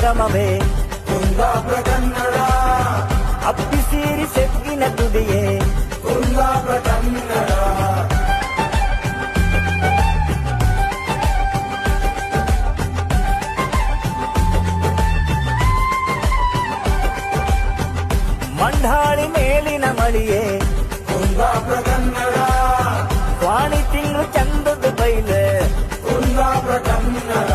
ಆಗಮವೇ ಕುಂದಾಪುರ ಕನ್ನಡ, ಅಪ್ಪಿಸೀರಿ ಸೆಗ್ಗಿನ ತುದಿಯೇ ಕುಂದಾಪುರ ಕನ್ನಡ, ಮಂಡಾಳಿ ಮೇಲಿನ ಮಳಿಯೇ ಕುಂದಾಪುರ ಕನ್ನಡ, ವಾಣಿ ತಿಂಗಳು ಚಂದದ ಬೈಲೆ ಕುಂದಾಪುರ ಕನ್ನಡ,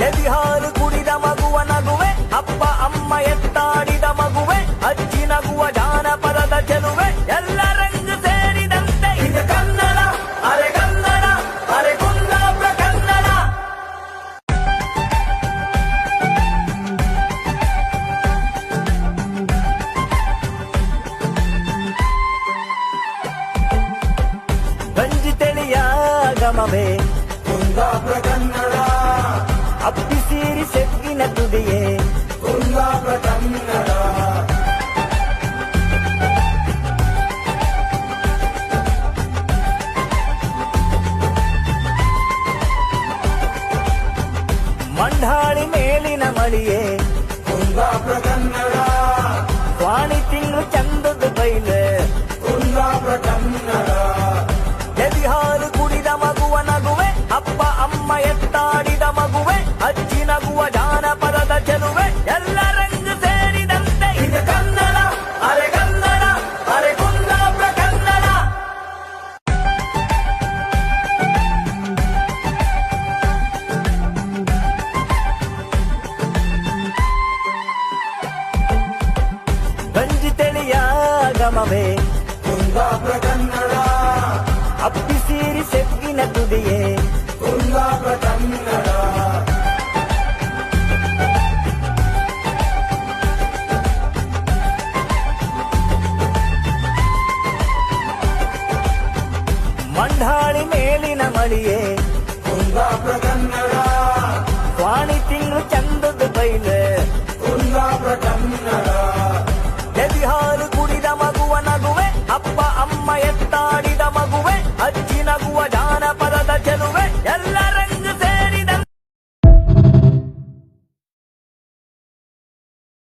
ಎದಿ ಹಾಲು ಕುಡಿದ ಮಗುವ ನಗುವೆ, ಅಪ್ಪ ಅಮ್ಮ ಎತ್ತಾಡಿದ ಮಗುವೆ, ಅಜ್ಜಿ ನಗುವ ಜಾನಪದದ ಚೆಲುವೆ, ಎಲ್ಲ ರಂಗು ಸೇರಿದಂತೆ ಇದು ಕನ್ನಡ, ಅರೆ ಕನ್ನಡ, ಅರೆ ಕುಂದಾಪುರ ಕನ್ನಡ. ಗಂಜಿ ತಿಳಿಯ ಗಮವೇ ಕುಂದಾಪುರ ಕನ್ನಡ, ಅಪ್ಪಿಸೀರಿ ಸೆಗ್ಗಿನ ತುದಿಯೇ ಕುಂದಾಪುರ ಕನ್ನಡ, ಮಂಡಾಳಿ ಮೇಲಿನ ಮಳಿಯೇ ಕುಂದಾಪುರ ಕನ್ನಡ, ವಾಣಿ ತಿಂಗಳು ಚಂದದ ಬೈಲೆ ಕುಂದಾಪುರ ಕನ್ನಡ, ಎದಿ ಹಾಲು ಕುಡಿದ ಮಗುವ ನಗುವೆ, ಅಪ್ಪ ಅಮ್ಮ ಎತ್ತಾಡಿದ ಮಗುವೆ, ಅಜ್ಜಿ ನಗುವ ಜಾನಪದದ ಚೆಲುವೆ, ಎಲ್ಲ ರಂಗು ಸೇರಿದಂತೆ ಇದು ಕನ್ನಡ, ಅರೆ ಕನ್ನಡ, ಅರೆ ಕುಂದಾಪುರ ಕನ್ನಡ. ಗಂಜಿ ತಿಳಿಯ ಗಮವೇ ಕುಂದಾಪುರ ಕನ್ನಡ, ಅಪ್ಪಿಸೀರಿ ಸೆಗ್ಗಿನ ತುದಿಯೇ ಕುಂದಾಪುರ ಕನ್ನಡ, ಮಂಡಾಳಿ ಮೇಲಿನ ಮಳಿಯೇ